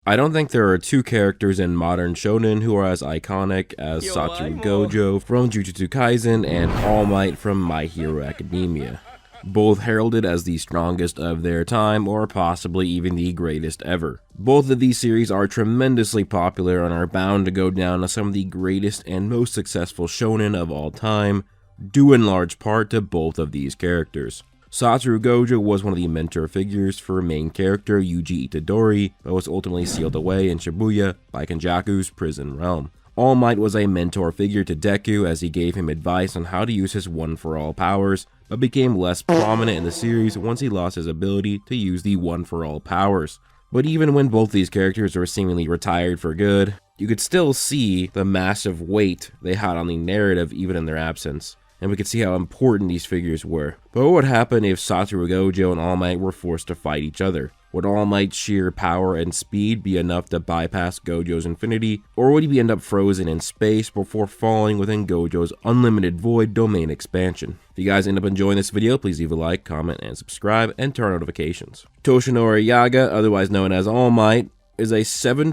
I don't think there are two characters in modern shonen who are as iconic as Satoru Gojo from Jujutsu Kaisen and All Might from My Hero Academia. Both heralded as the strongest of their time, or possibly even the greatest ever. Both of these series are tremendously popular and are bound to go down as some of the greatest and most successful shonen of all time, due in large part to both of these characters. Satoru Gojo was one of the mentor figures for main character Yuji Itadori, but was ultimately sealed away in Shibuya by Kenjaku's prison realm. All Might was a mentor figure to Deku as he gave him advice on how to use his one-for-all powers, but became less prominent in the series once he lost his ability to use the one-for-all powers. But even when both these characters were seemingly retired for good, you could still see the massive weight they had on the narrative even in their absence, and we could see how important these figures were. But what would happen if Satoru Gojo and All Might were forced to fight each other? Would All Might's sheer power and speed be enough to bypass Gojo's infinity, or would he end up frozen in space before falling within Gojo's unlimited void domain expansion? If you guys end up enjoying this video, please leave a like, comment, and subscribe, and turn on notifications. Toshinori Yaga, otherwise known as All Might, is a 7'3",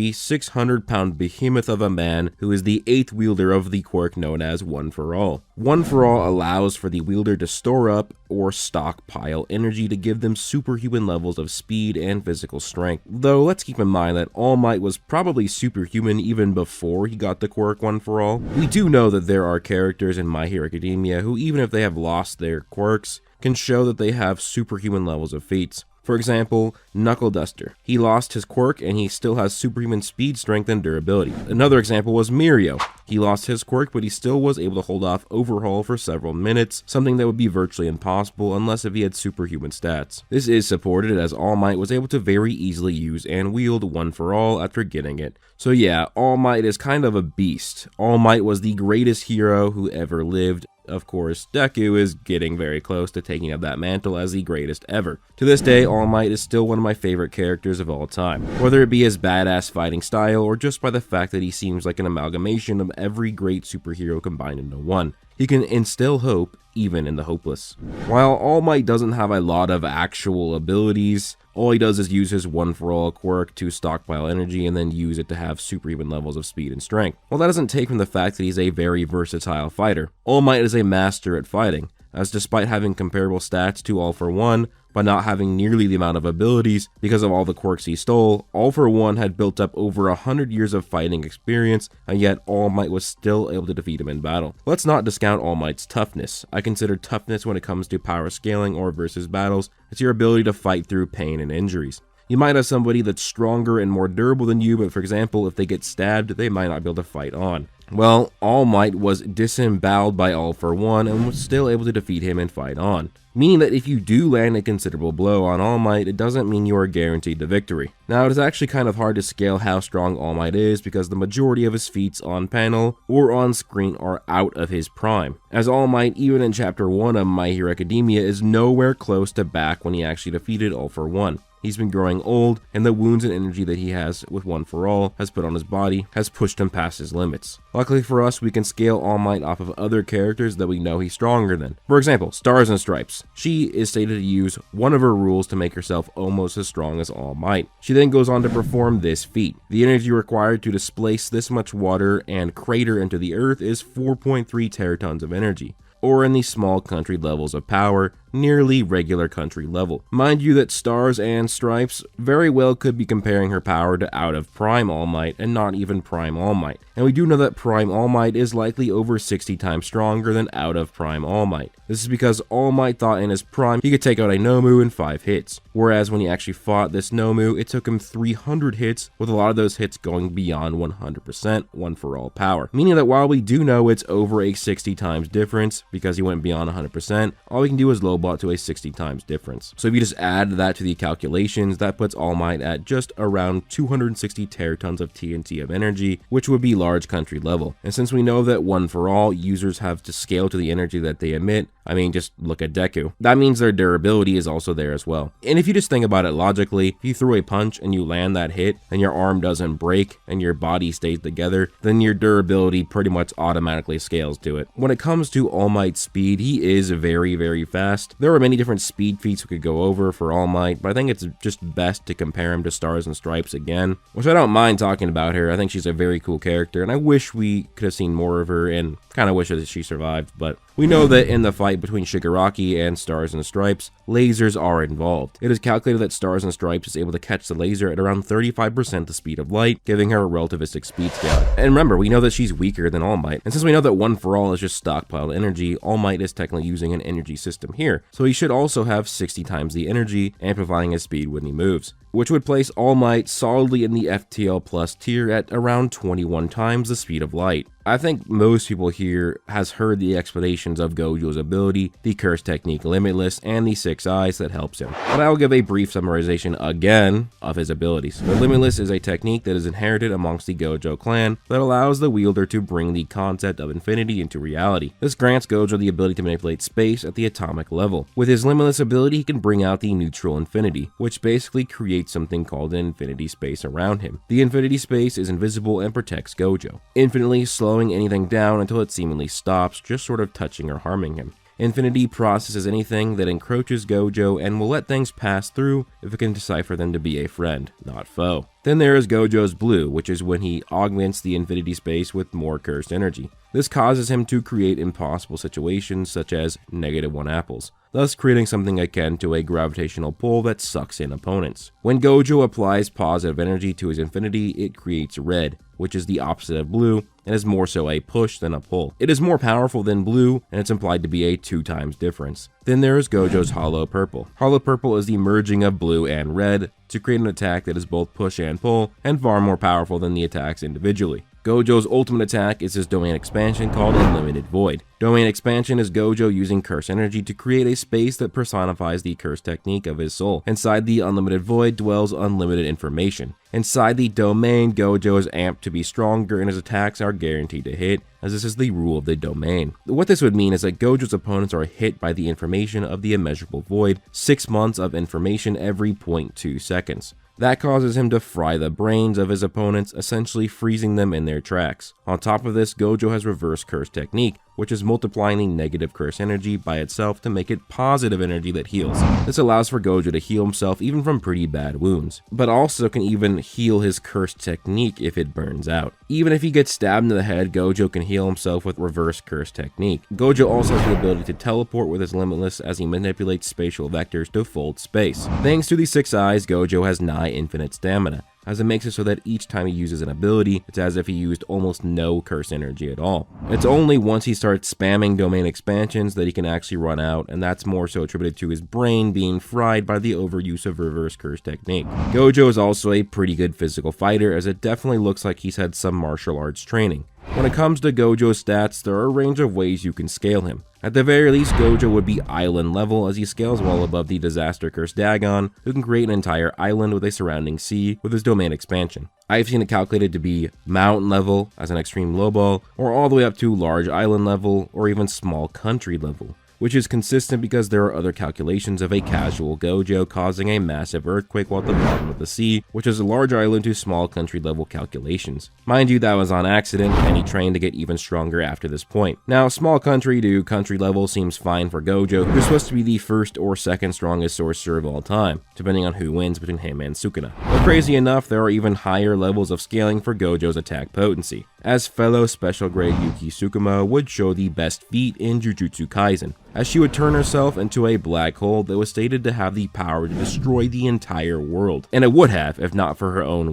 600-pound behemoth of a man who is the 8th wielder of the quirk known as One For All. One For All allows for the wielder to store up or stockpile energy to give them superhuman levels of speed and physical strength. Though let's keep in mind that All Might was probably superhuman even before he got the quirk One For All. We do know that there are characters in My Hero Academia who, even if they have lost their quirks, can show that they have superhuman levels of feats. For example, Knuckle Duster. He lost his quirk and he still has superhuman speed, strength, and durability. Another example was Mirio. He lost his quirk, but he still was able to hold off Overhaul for several minutes, something that would be virtually impossible unless if he had superhuman stats. This is supported as All Might was able to very easily use and wield One For All after getting it. So yeah, All Might is kind of a beast. All Might was the greatest hero who ever lived. Of course, Deku is getting very close to taking up that mantle as the greatest ever. To this day, All Might is still one of my favorite characters of all time, whether it be his badass fighting style or just by the fact that he seems like an amalgamation of every great superhero combined into one. He can instill hope even in the hopeless. While All Might doesn't have a lot of actual abilities, all he does is use his One For All quirk to stockpile energy and then use it to have superhuman levels of speed and strength. Well, that doesn't take from the fact that he's a very versatile fighter. All Might is a master at fighting, as despite having comparable stats to All For One, but not having nearly the amount of abilities because of all the quirks he stole, All For One had built up over 100 years of fighting experience, and yet All Might was still able to defeat him in battle. Let's not discount All Might's toughness. I consider toughness when it comes to power scaling or versus battles, it's your ability to fight through pain and injuries. You might have somebody that's stronger and more durable than you, but for example, if they get stabbed, they might not be able to fight on. Well, All Might was disemboweled by All For One and was still able to defeat him and fight on. Meaning that if you do land a considerable blow on All Might, it doesn't mean you are guaranteed the victory. Now, it is actually kind of hard to scale how strong All Might is because the majority of his feats on panel or on screen are out of his prime, as All Might, even in Chapter 1 of My Hero Academia, is nowhere close to back when he actually defeated All For One. He's been growing old, and the wounds and energy that he has with One For All has put on his body has pushed him past his limits. Luckily for us, we can scale All Might off of other characters that we know he's stronger than. For example, Stars and Stripes. She is stated to use one of her rules to make herself almost as strong as All Might. She then goes on to perform this feat. The energy required to displace this much water and crater into the earth is 4.3 teratons of energy, or in the small country levels of power, nearly regular country level. Mind you that Stars and Stripes very well could be comparing her power to out of Prime All Might and not even Prime All Might. And we do know that Prime All Might is likely over 60 times stronger than out of Prime All Might. This is because All Might thought in his prime he could take out a Nomu in 5 hits, whereas when he actually fought this Nomu, it took him 300 hits, with a lot of those hits going beyond 100% One For All power. Meaning that while we do know it's over a 60 times difference because he went beyond 100%, all we can do is lowball to a 60 times difference. So if you just add that to the calculations, that puts All Might at just around 260 teratons of TNT of energy, which would be large country level. And since we know that One For All users have to scale to the energy that they emit, I mean, just look at Deku. That means their durability is also there as well. And if you just think about it logically, if you throw a punch and you land that hit and your arm doesn't break and your body stays together, then your durability pretty much automatically scales to it. When it comes to All Might's speed, he is very, very fast. There are many different speed feats we could go over for All Might, but I think it's just best to compare him to Stars and Stripes again, which I don't mind talking about her. I think she's a very cool character, and I wish we could have seen more of her, and kind of wish that she survived, but we know that in the fight between Shigaraki and Stars and Stripes, lasers are involved. It is calculated that Stars and Stripes is able to catch the laser at around 35% the speed of light, giving her a relativistic speed scale. And remember, we know that she's weaker than All Might, and since we know that One For All is just stockpiled energy, All Might is technically using an energy system here, so he should also have 60 times the energy, amplifying his speed when he moves, which would place All Might solidly in the FTL Plus tier at around 21 times the speed of light. I think most people here has heard the explanations of Gojo's ability, the curse technique Limitless, and the 6 eyes that helps him, but I will give a brief summarization again of his abilities. The Limitless is a technique that is inherited amongst the Gojo clan that allows the wielder to bring the concept of infinity into reality. This grants Gojo the ability to manipulate space at the atomic level. With his Limitless ability, he can bring out the neutral infinity, which basically creates something called an infinity space around him. The infinity space is invisible and protects Gojo, infinitely slowing anything down until it seemingly stops, just sort of touching or harming him. Infinity processes anything that encroaches Gojo and will let things pass through if it can decipher them to be a friend, not foe. Then there is Gojo's Blue, which is when he augments the infinity space with more cursed energy. This causes him to create impossible situations such as -1 apples, thus creating something akin to a gravitational pull that sucks in opponents. When Gojo applies positive energy to his infinity, it creates red, which is the opposite of blue, and is more so a push than a pull. It is more powerful than blue, and it's implied to be a 2 times difference. Then there is Gojo's Hollow Purple. Hollow Purple is the merging of blue and red to create an attack that is both push and pull, and far more powerful than the attacks individually. Gojo's ultimate attack is his domain expansion called Unlimited Void. Domain expansion is Gojo using curse energy to create a space that personifies the curse technique of his soul. Inside the Unlimited Void dwells unlimited information. Inside the domain, Gojo is amped to be stronger and his attacks are guaranteed to hit, as this is the rule of the domain. What this would mean is that Gojo's opponents are hit by the information of the immeasurable void, 6 months of information every 0.2 seconds. That causes him to fry the brains of his opponents, essentially freezing them in their tracks. On top of this, Gojo has reverse curse technique, which is multiplying the negative curse energy by itself to make it positive energy that heals. This allows for Gojo to heal himself even from pretty bad wounds, but also can even heal his cursed technique if it burns out. Even if he gets stabbed in the head, Gojo can heal himself with reverse curse technique. Gojo also has the ability to teleport with his Limitless as he manipulates spatial vectors to fold space. Thanks to the 6 eyes, Gojo has nigh infinite stamina, as it makes it so that each time he uses an ability, it's as if he used almost no curse energy at all. It's only once he starts spamming domain expansions that he can actually run out, and that's more so attributed to his brain being fried by the overuse of reverse curse technique. Gojo is also a pretty good physical fighter, as it definitely looks like he's had some martial arts training. When it comes to Gojo's stats, there are a range of ways you can scale him. At the very least, Gojo would be island level, as he scales well above the disaster cursed Dagon, who can create an entire island with a surrounding sea with his domain expansion. I've seen it calculated to be mountain level as an extreme lowball, or all the way up to large island level, or even small country level, which is consistent because there are other calculations of a casual Gojo causing a massive earthquake while at the bottom of the sea, which is a large island to small country level calculations. Mind you, that was on accident, and he trained to get even stronger after this point. Now, small country to country level seems fine for Gojo, who's supposed to be the first or second strongest sorcerer of all time, depending on who wins between him and Sukuna. But crazy enough, there are even higher levels of scaling for Gojo's attack potency, as fellow special grade Yuki Tsukuma would show the best feat in Jujutsu Kaisen, as she would turn herself into a black hole that was stated to have the power to destroy the entire world. And it would have, if not for her own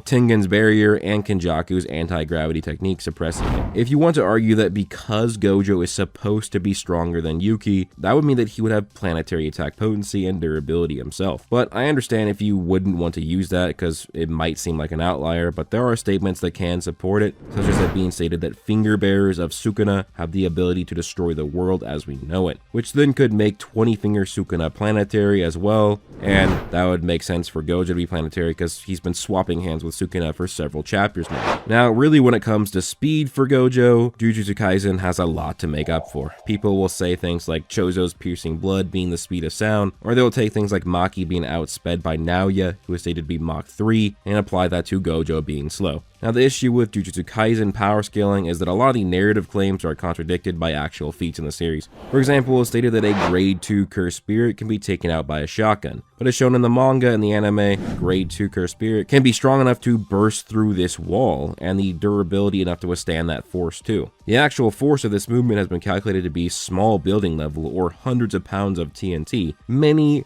Tengen's barrier and Kenjaku's anti-gravity technique suppressing it. If you want to argue that because Gojo is supposed to be stronger than Yuki, that would mean that he would have planetary attack potency and durability himself. But I understand if you wouldn't want to use that because it might seem like an outlier, but there are statements that can support it, such as it being stated that finger bearers of Sukuna have the ability to destroy the world as we know it, which then could make 20-finger Sukuna planetary as well, and that would make sense for Gojo to be planetary because he's been swapping hands with Sukuna for several chapters now. Now, really when it comes to speed for Gojo, Jujutsu Kaisen has a lot to make up for. People will say things like Chozo's piercing blood being the speed of sound, or they'll take things like Maki being outsped by Naoya, who is stated to be Mach 3, and apply that to Gojo being slow. Now, the issue with Jujutsu Kaisen Kaisen power scaling is that a lot of the narrative claims are contradicted by actual feats in the series. For example, it's stated that a grade 2 cursed spirit can be taken out by a shotgun, but as shown in the manga and the anime, grade 2 cursed spirit can be strong enough to burst through this wall, and the durability enough to withstand that force too. The actual force of this movement has been calculated to be small building level, or hundreds of pounds of TNT, many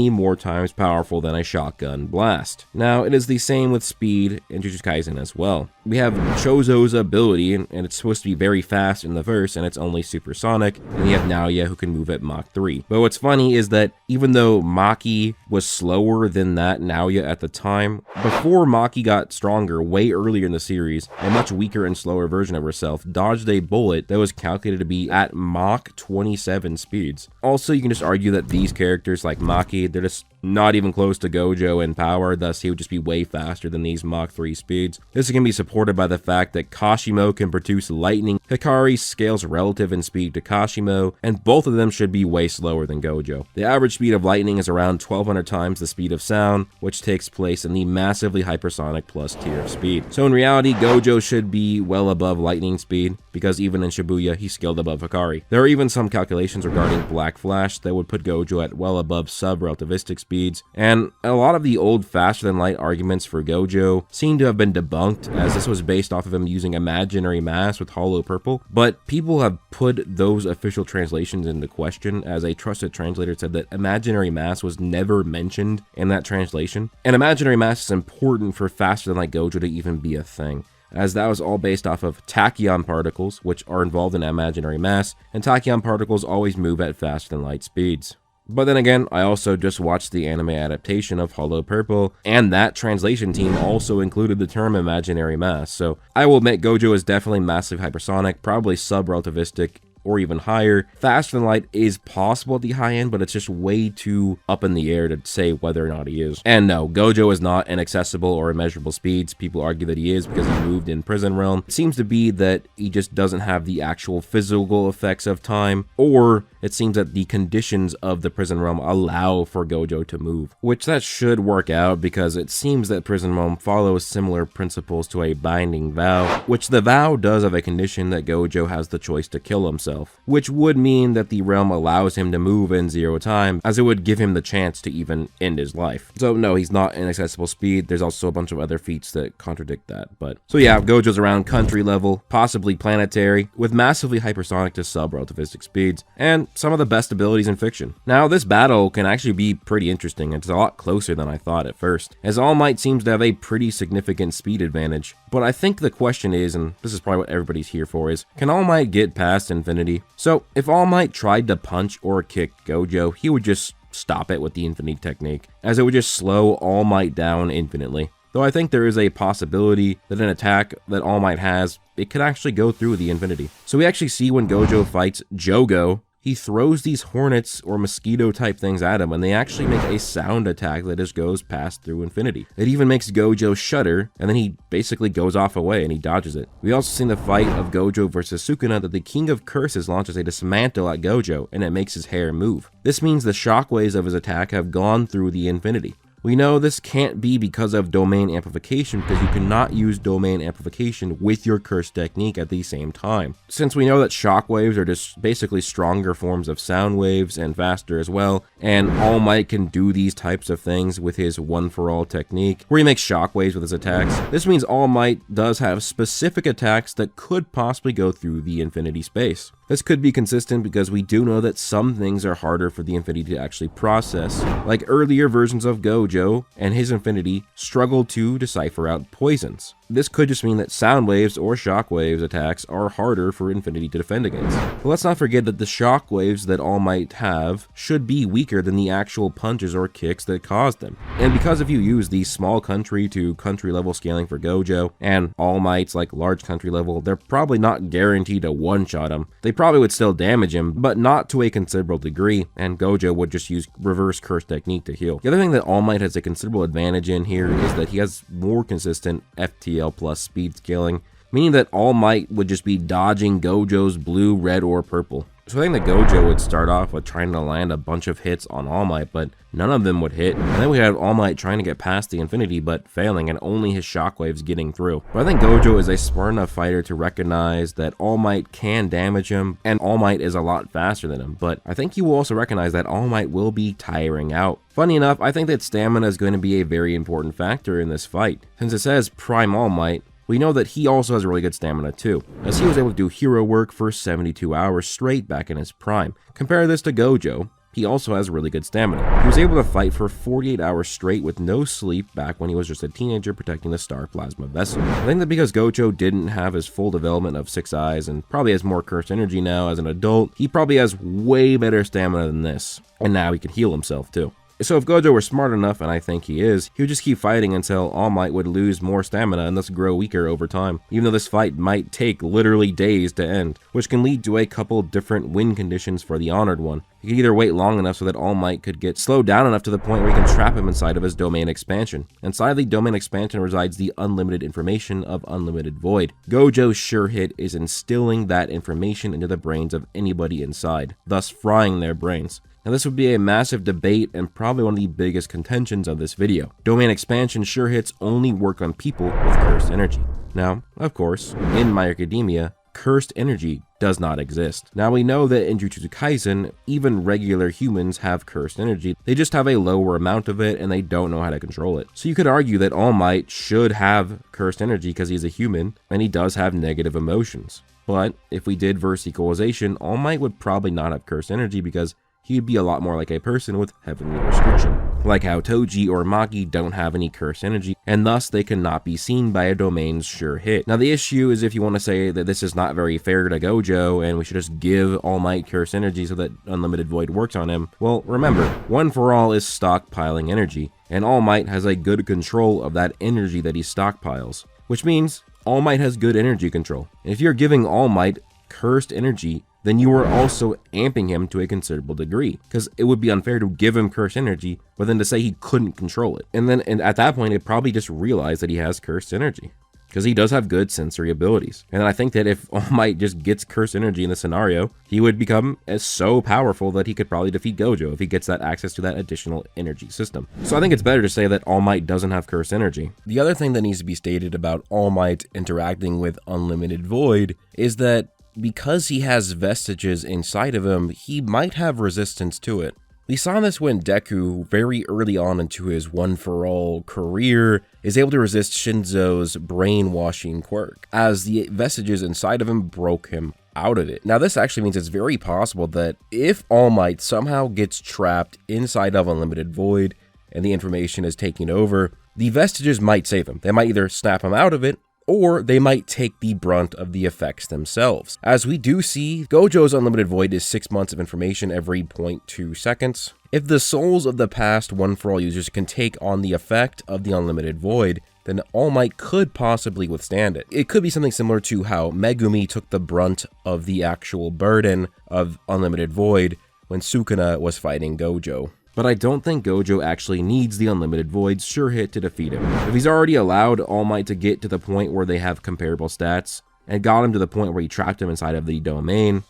more times powerful than a shotgun blast. Now, it is the same with speed in Jujutsu Kaisen as well. We have Chozo's ability, and it's supposed to be very fast in the verse, and it's only supersonic, and you have Naoya who can move at Mach 3. But what's funny is that even though Maki was slower than that Naoya at the time, before Maki got stronger way earlier in the series, a much weaker and slower version of herself dodged a bullet that was calculated to be at Mach 27 speeds. Also, you can just argue that these characters like Maki, they're just not even close to Gojo in power, thus he would just be way faster than these Mach 3 speeds. This can be supported by the fact that Kashimo can produce lightning, Hikari scales relative in speed to Kashimo, and both of them should be way slower than Gojo. The average speed of lightning is around 1200 times the speed of sound, which takes place in the massively hypersonic plus tier of speed. So in reality, Gojo should be well above lightning speed, because even in Shibuya, he's scaled above Hikari. There are even some calculations regarding Black Flash that would put Gojo at well above sub-relativistic speeds, and a lot of the old faster than light arguments for Gojo seem to have been debunked, as this was based off of him using imaginary mass with hollow purple, but people have put those official translations into question, as a trusted translator said that imaginary mass was never mentioned in that translation, and imaginary mass is important for faster than light Gojo to even be a thing, as that was all based off of tachyon particles, which are involved in imaginary mass, and tachyon particles always move at faster than light speeds. But then again, I also just watched the anime adaptation of Hollow Purple, and that translation team also included the term imaginary mass, so I will admit Gojo is definitely massively hypersonic, probably sub-relativistic, or even higher. Faster than light is possible at the high end, but it's just way too up in the air to say whether or not he is. And no, Gojo is not inaccessible or immeasurable speeds. People argue that he is because he moved in Prison Realm. It seems to be that he just doesn't have the actual physical effects of time, or it seems that the conditions of the Prison Realm allow for Gojo to move, which that should work out because it seems that Prison Realm follows similar principles to a binding vow, which the vow does have a condition that Gojo has the choice to kill himself, which would mean that the realm allows him to move in 0 time, as it would give him the chance to even end his life. So no, he's not inaccessible speed. There's also a bunch of other feats that contradict that, but so yeah, Gojo's around country level, possibly planetary, with massively hypersonic to sub-relativistic speeds, and some of the best abilities in fiction. Now, this battle can actually be pretty interesting. It's a lot closer than I thought at first, as All Might seems to have a pretty significant speed advantage. But I think the question is, and this is probably what everybody's here for, is can All Might get past infinity? So if All Might tried to punch or kick Gojo, he would just stop it with the infinity technique, as it would just slow All Might down infinitely. Though I think there is a possibility that an attack that All Might has, it could actually go through the infinity. So we actually see when Gojo fights Jogo, he throws these hornets or mosquito type things at him, and they actually make a sound attack that just goes past through infinity. It even makes Gojo shudder, and then he basically goes off away and he dodges it. We also see in the fight of Gojo versus Sukuna that the King of Curses launches a dismantle at Gojo, and it makes his hair move. This means the shockwaves of his attack have gone through the infinity. We know this can't be because of domain amplification, because you cannot use domain amplification with your curse technique at the same time. Since we know that shockwaves are just basically stronger forms of sound waves and faster as well, and All Might can do these types of things with his one-for-all technique, where he makes shockwaves with his attacks, this means All Might does have specific attacks that could possibly go through the infinity space. This could be consistent because we do know that some things are harder for the infinity to actually process, like earlier versions of Gojo and his infinity struggled to decipher out poisons. This could just mean that sound waves or shockwaves attacks are harder for infinity to defend against. But let's not forget that the shockwaves that All Might have should be weaker than the actual punches or kicks that caused them. And because if you use the small country to country level scaling for Gojo, and All Might's like large country level, they're probably not guaranteed to one-shot him. They probably would still damage him, but not to a considerable degree, and Gojo would just use reverse curse technique to heal. The other thing that All Might has a considerable advantage in here is that he has more consistent FTL plus speed scaling, meaning that All Might would just be dodging Gojo's blue, red, or purple. So I think that Gojo would start off with trying to land a bunch of hits on All Might, but none of them would hit. And then we have All Might trying to get past the infinity, but failing, and only his shockwaves getting through. But I think Gojo is a smart enough fighter to recognize that All Might can damage him, and All Might is a lot faster than him. But I think he will also recognize that All Might will be tiring out. Funny enough, I think that stamina is going to be a very important factor in this fight. Since it says Prime All Might, we know that he also has really good stamina too, as he was able to do hero work for 72 hours straight back in his prime. Compare this to Gojo. He also has really good stamina. He was able to fight for 48 hours straight with no sleep back when he was just a teenager protecting the Star Plasma Vessel. I think that because Gojo didn't have his full development of 6 eyes and probably has more cursed energy now as an adult, he probably has way better stamina than this. And now he can heal himself too. So if Gojo were smart enough, and I think he is, he would just keep fighting until All Might would lose more stamina and thus grow weaker over time, even though this fight might take literally days to end, which can lead to a couple different win conditions for the Honored One. He could either wait long enough so that All Might could get slowed down enough to the point where he can trap him inside of his domain expansion. Inside of the domain expansion resides the unlimited information of Unlimited Void. Gojo's sure hit is instilling that information into the brains of anybody inside, thus frying their brains. Now this would be a massive debate and probably one of the biggest contentions of this video. Domain expansion sure hits only work on people with cursed energy. Now, of course, in My Hero Academia, cursed energy does not exist. Now we know that in Jujutsu Kaisen, even regular humans have cursed energy. They just have a lower amount of it and they don't know how to control it. So you could argue that All Might should have cursed energy because he's a human and he does have negative emotions. But if we did verse equalization, All Might would probably not have cursed energy because he'd be a lot more like a person with heavenly restriction. Like how Toji or Maki don't have any cursed energy, and thus they cannot be seen by a domain's sure hit. Now the issue is if you want to say that this is not very fair to Gojo, and we should just give All Might cursed energy so that Unlimited Void works on him, well remember, One For All is stockpiling energy, and All Might has a good control of that energy that he stockpiles. Which means All Might has good energy control. And if you're giving All Might cursed energy, then you are also amping him to a considerable degree, because it would be unfair to give him cursed energy, but then to say he couldn't control it. And at that point, it probably just realized that he has cursed energy, because he does have good sensory abilities. And I think that if All Might just gets cursed energy in the scenario, he would become so powerful that he could probably defeat Gojo if he gets that access to that additional energy system. So I think it's better to say that All Might doesn't have cursed energy. The other thing that needs to be stated about All Might interacting with Unlimited Void is that because he has vestiges inside of him, he might have resistance to it. We saw this when Deku, very early on into his One For All career, is able to resist Shinzo's brainwashing quirk, as the vestiges inside of him broke him out of it. Now this actually means it's very possible that if All Might somehow gets trapped inside of Unlimited Void, and the information is taking over, the vestiges might save him. They might either snap him out of it, or they might take the brunt of the effects themselves. As we do see, Gojo's Unlimited Void is 6 months of information every 0.2 seconds. If the souls of the past One For All users can take on the effect of the Unlimited Void, then All Might could possibly withstand it. It could be something similar to how Megumi took the brunt of the actual burden of Unlimited Void when Sukuna was fighting Gojo. But I don't think Gojo actually needs the Unlimited Void's sure hit to defeat him. If he's already allowed All Might to get to the point where they have comparable stats, and got him to the point where he trapped him inside of the domain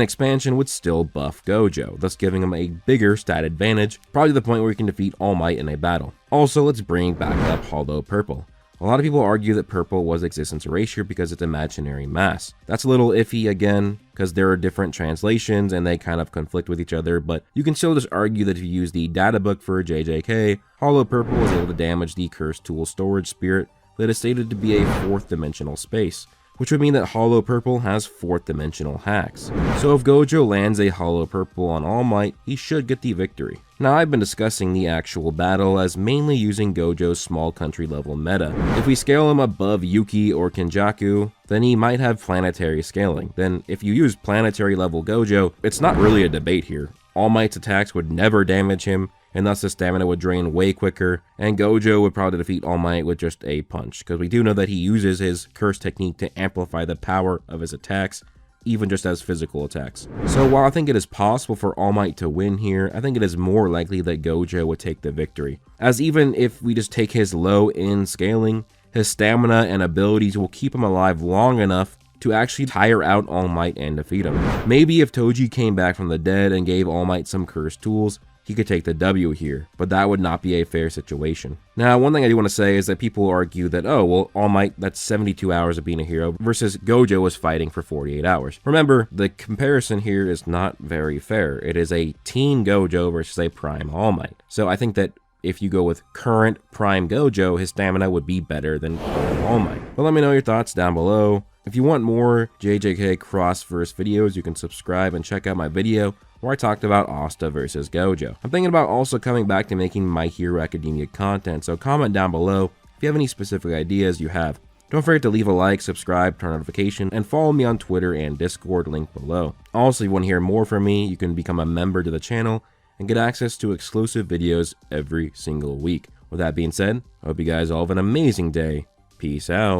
expansion would still buff Gojo, thus giving him a bigger stat advantage, probably to the point where he can defeat All Might in a battle. Also, let's bring back up Hollow Purple. A lot of people argue that purple was existence erasure because it's imaginary mass. That's a little iffy again, because there are different translations and they kind of conflict with each other, but you can still just argue that if you use the databook for JJK, Hollow Purple was able to damage the Cursed Tool storage spirit that is stated to be a 4th dimensional space, which would mean that Hollow Purple has 4th dimensional hacks. So if Gojo lands a Hollow Purple on All Might, he should get the victory. Now I've been discussing the actual battle as mainly using Gojo's small country level meta. If we scale him above Yuki or Kenjaku, then he might have planetary scaling. Then if you use planetary level Gojo, it's not really a debate here. All Might's attacks would never damage him, and thus the stamina would drain way quicker, and Gojo would probably defeat All Might with just a punch, because we do know that he uses his curse technique to amplify the power of his attacks, even just as physical attacks. So while I think it is possible for All Might to win here, I think it is more likely that Gojo would take the victory, as even if we just take his low end scaling, his stamina and abilities will keep him alive long enough to actually tire out All Might and defeat him. Maybe if Toji came back from the dead and gave All Might some cursed tools, he could take the W here, but that would not be a fair situation. Now, one thing I do want to say is that people argue that, oh, well, All Might, that's 72 hours of being a hero, versus Gojo was fighting for 48 hours. Remember, the comparison here is not very fair. It is a teen Gojo versus a prime All Might. So I think that if you go with current prime Gojo, his stamina would be better than current All Might. But let me know your thoughts down below. If you want more JJK cross-verse videos, you can subscribe and check out my video where I talked about Asta versus Gojo. I'm thinking about also coming back to making My Hero Academia content, so comment down below if you have any specific ideas you have. Don't forget to leave a like, subscribe, turn on notification, and follow me on Twitter and Discord, link below. Also, if you want to hear more from me, you can become a member to the channel and get access to exclusive videos every single week. With that being said, I hope you guys all have an amazing day. Peace out.